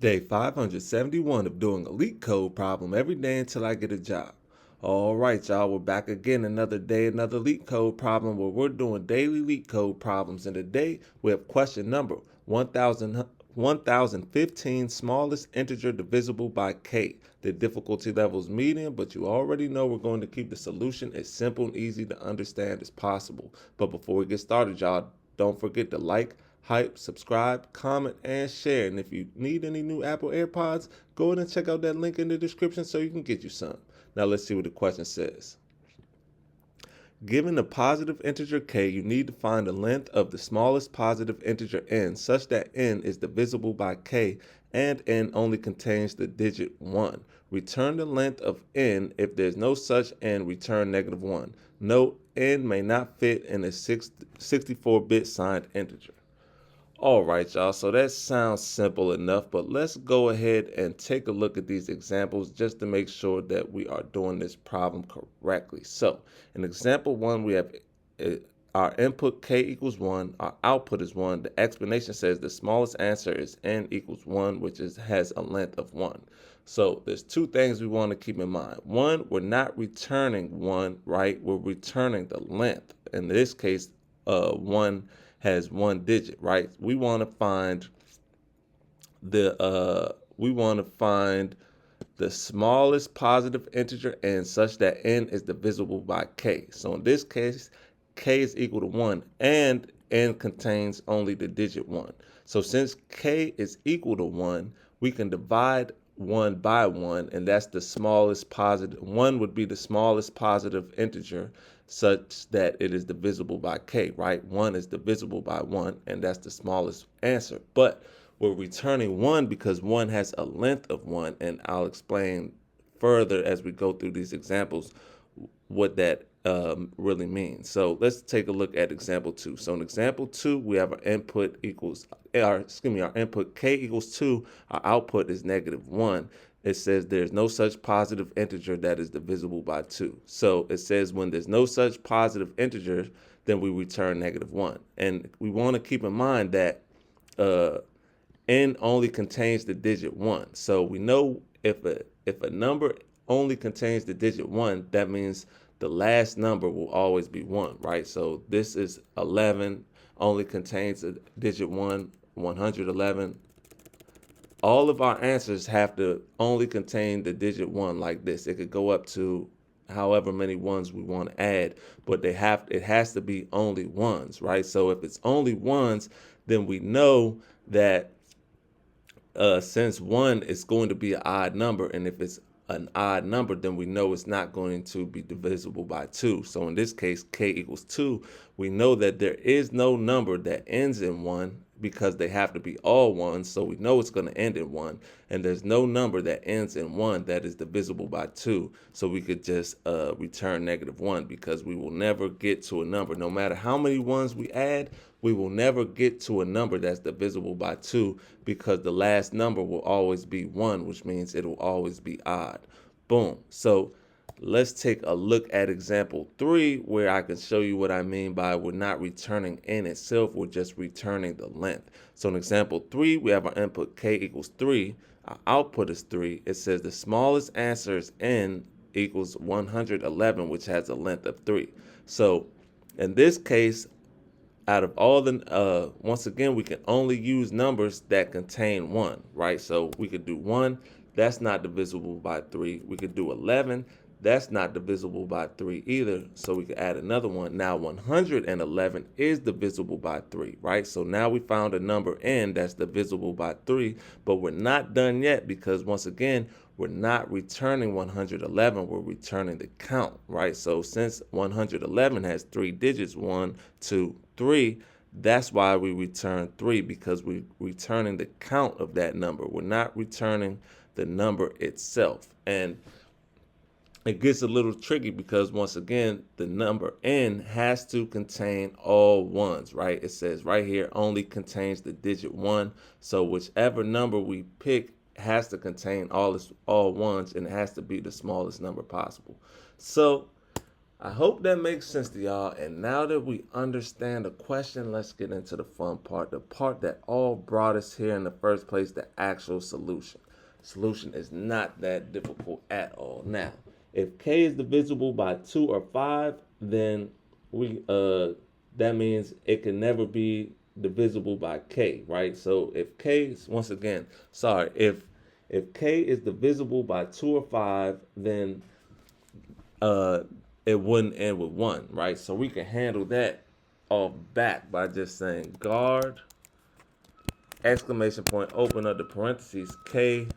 Day 571 of doing a LeetCode problem every day until I get a job. All right, y'all, we're back again another day, another LeetCode problem where we're doing daily LeetCode problems. And today we have question number 1015, smallest integer divisible by k. The difficulty level is medium, but you already know we're going to keep the solution as simple and easy to understand as possible. But before we get started, y'all, don't forget to like, hype, subscribe, comment, and share. And if you need any new Apple AirPods, go ahead and check out that link in the description so you can get you some. Now let's see what the question says. Given a positive integer k, you need to find the length of the smallest positive integer n such that n is divisible by k and n only contains the digit 1. Return the length of n. If there's no such n, return -1. Note, n may not fit in a 64-bit signed integer. All right, y'all, so that sounds simple enough, but let's go ahead and take a look at these examples just to make sure that we are doing this problem correctly. So in example 1, we have our input k equals 1, our output is 1. The explanation says the smallest answer is n equals 1, which has a length of 1. So there's two things we want to keep in mind. One, we're not returning 1, right? We're returning the length. In this case, 1 has one digit, right? We want to find the smallest positive integer n such that n is divisible by k. So in this case, k is equal to 1 and n contains only the digit 1. So since k is equal to 1, we can divide 1 by 1, and that's the smallest positive. 1 would be the smallest positive integer such that it is divisible by k, right? 1 is divisible by 1, and that's the smallest answer. But we're returning 1 because 1 has a length of 1, and I'll explain further as we go through these examples what that really means. So let's take a look at example 2. So in example 2, we have our input k equals 2, our output is -1. It says there's no such positive integer that is divisible by 2. So it says when there's no such positive integer, then we return -1. And we want to keep in mind that n only contains the digit 1. So we know if a number only contains the digit 1, that means the last number will always be 1, right? So this is 11, only contains a digit 1, 111. All of our answers have to only contain the digit 1 like this. It could go up to however many ones we want to add, but it has to be only ones, right? So if it's only ones, then we know that since 1 is going to be an odd number, and if it's an odd number, then we know it's not going to be divisible by 2. So in this case, k equals 2, we know that there is no number that ends in 1 because they have to be all ones, so we know it's going to end in 1, and there's no number that ends in 1 that is divisible by 2, so we could just return -1 because we will never get to a number. No matter how many ones we add, we will never get to a number that's divisible by 2 because the last number will always be 1, which means it will always be odd. Boom. So let's take a look at example 3 where I can show you what I mean by we're not returning n itself, we're just returning the length. So in example 3, we have our input k equals 3, our output is 3. It says the smallest answer is n equals 111, which has a length of 3. So in this case, out of all the, once again, we can only use numbers that contain 1, right? So we could do 1, that's not divisible by 3. We could do 11, that's not divisible by 3 either, so we could add another one. Now 111 is divisible by 3, right? So now we found a number n that's divisible by 3, but we're not done yet because once again, we're not returning 111, we're returning the count, right? So since 111 has 3 digits, 1, 2, 3, that's why we return 3, because we're returning the count of that number. We're not returning the number itself. And it gets a little tricky because once again, the number n has to contain all ones, right? It says right here only contains the digit 1. So whichever number we pick has to contain all ones, and it has to be the smallest number possible. So I hope that makes sense to y'all. And now that we understand the question, let's get into the fun part, the part that all brought us here in the first place, the actual solution. Solution is not that difficult at all. Now, if k is divisible by 2 or 5, then we that means it can never be divisible by k, right? So if k is, once again, sorry, if k is divisible by 2 or 5, then uh it wouldn't end with 1, right? So we can handle that off back by just saying guard exclamation point, open up the parentheses, k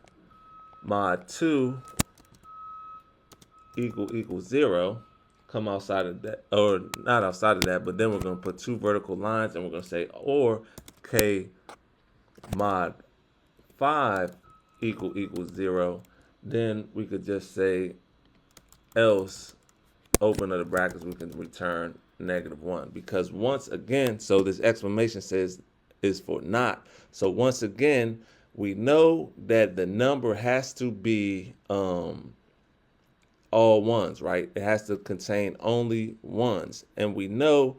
mod 2 equals 0. Come outside of that, or not outside of that, but then we're going to put two vertical lines and we're going to say or k mod 5 equals 0. Then we could just say else, open up the brackets, we can return -1, because once again, so this exclamation says is for not. So once again, we know that the number has to be all ones, right? It has to contain only ones. And we know,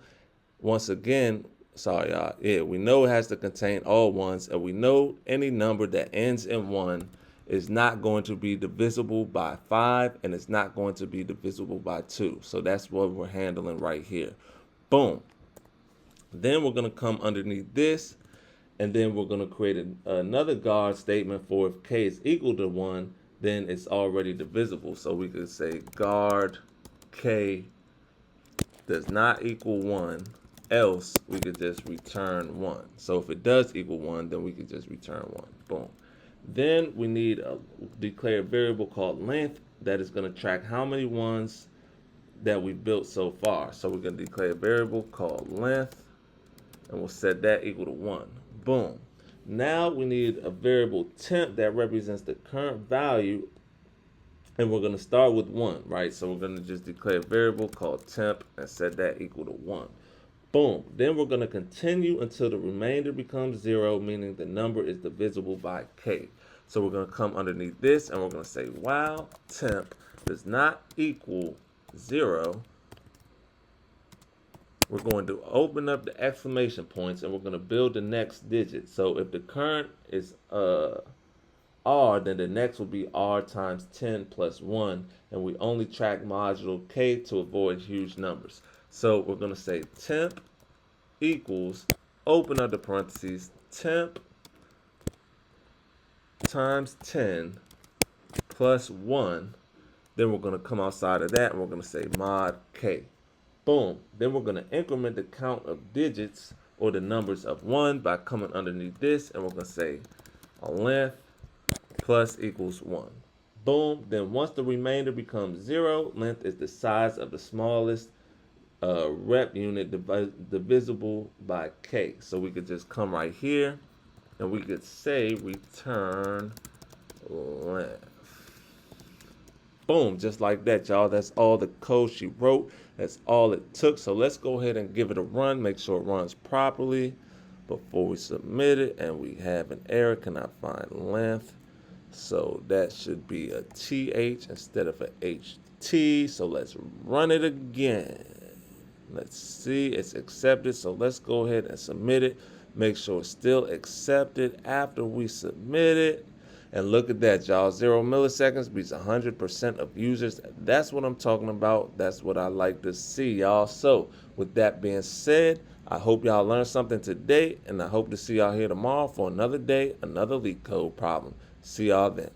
once again, sorry, y'all, yeah, we know it has to contain all ones, and we know any number that ends in 1 is not going to be divisible by 5, and it's not going to be divisible by 2. So that's what we're handling right here. Boom. Then we're going to come underneath this, and then we're going to create another guard statement for if k is equal to 1, then it's already divisible. So we could say guard k does not equal 1, else we could just return 1. So if it does equal 1, then we could just return 1. Boom. Then we need a declare variable called length that is going to track how many ones that we built so far. So we're going to declare a variable called length, and we'll set that equal to 1. Boom. Now we need a variable temp that represents the current value, and we're going to start with 1, right? So we're going to just declare a variable called temp and set that equal to 1. Boom. Then we're going to continue until the remainder becomes 0, meaning the number is divisible by k. So we're going to come underneath this, and we're going to say while temp does not equal 0, we're going to open up the exclamation points, and we're going to build the next digit. So if the current is r, then the next will be r times 10 plus 1, and we only track modulo k to avoid huge numbers. So we're going to say temp equals, open up the parentheses, temp times 10 plus 1. Then we're going to come outside of that, and we're going to say mod k. Boom. Then we're going to increment the count of digits or the numbers of 1 by coming underneath this, and we're going to say a length plus equals 1. Boom. Then once the remainder becomes 0, length is the size of the smallest rep unit divisible by k. So we could just come right here, and we could say return length. Boom, just like that, y'all. That's all the code she wrote. That's all it took. So let's go ahead and give it a run. Make sure it runs properly before we submit it. And we have an error, cannot find length. So that should be a TH instead of a HT. So let's run it again. Let's see, it's accepted. So let's go ahead and submit it. Make sure it's still accepted after we submit it. And look at that, y'all. 0 milliseconds beats 100% of users. That's what I'm talking about. That's what I like to see, y'all. So with that being said, I hope y'all learned something today, and I hope to see y'all here tomorrow for another day, another LeetCode problem. See y'all then.